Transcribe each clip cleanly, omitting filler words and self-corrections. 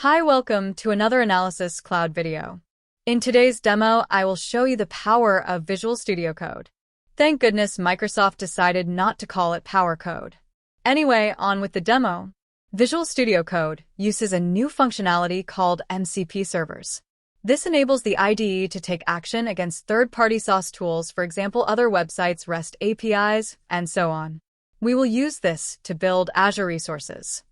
Hi, welcome to another Analysis Cloud video. In today's demo, I will show you the power of Visual Studio Code. Thank goodness Microsoft decided not to call it Power Code. Anyway, on with the demo. Visual Studio Code uses a new functionality called MCP servers. This enables the IDE to take action against third-party SaaS tools, for example, other websites, REST APIs, and so on. We will use this to build Azure resources.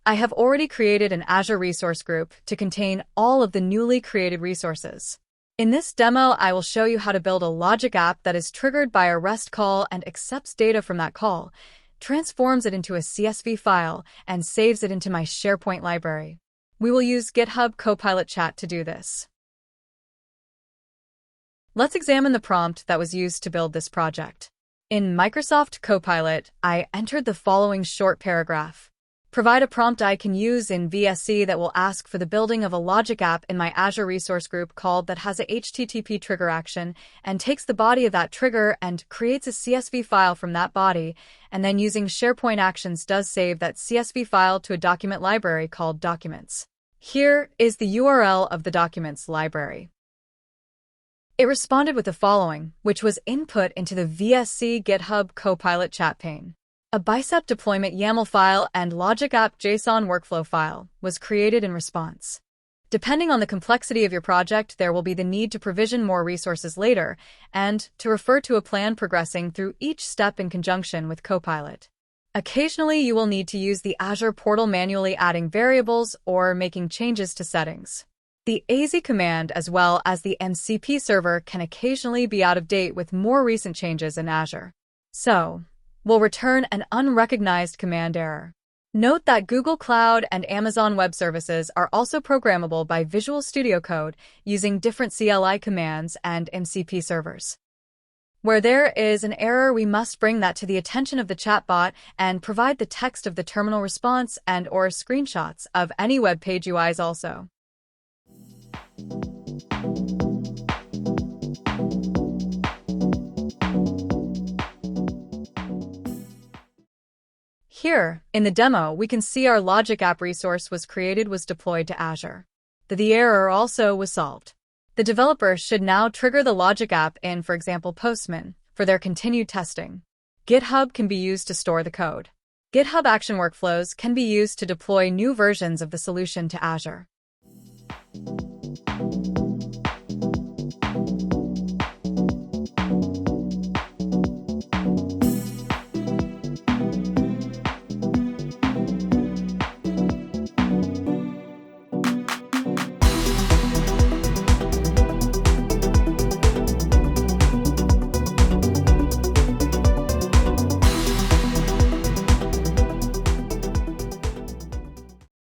I have already created an Azure resource group to contain all of the newly created resources. In this demo, I will show you how to build a logic app that is triggered by a REST call and accepts data from that call, transforms it into a CSV file, and saves it into my SharePoint library. We will use Github CoPilot chat to do this. Let's examine the prompt that was used to build this project. In Microsoft CoPilot, I entered the following short paragraph. Provide a prompt I can use in VSC that will ask for the building of a logic app in my Azure resource group called that has a HTTP trigger action and takes the body of that trigger and creates a CSV file from that body, and then using SharePoint actions does save that CSV file to a document library called Documents. Here is the URL of the Documents library. It responded with the following, which was input into the VSC GitHub Copilot chat pane. A bicep deployment YAML file and logic app JSON workflow file was created in response. Depending on the complexity of your project, there will be the need to provision more resources later and to refer to a plan progressing through each step in conjunction with Copilot. Occasionally, you will need to use the Azure portal manually adding variables or making changes to settings. The AZ command as well as the MCP server can occasionally be out of date with more recent changes in Azure. So, will return an unrecognized command error. Note that Google Cloud and Amazon Web Services are also programmable by Visual Studio Code using different CLI commands and MCP servers. Where there is an error, we must bring that to the attention of the chatbot and provide the text of the terminal response and/or screenshots of any web page UIs also. Here, in the demo, we can see our logic app resource was deployed to Azure. The error also was solved. The developer should now trigger the logic app in, for example, Postman, for their continued testing. GitHub can be used to store the code. GitHub action workflows can be used to deploy new versions of the solution to Azure.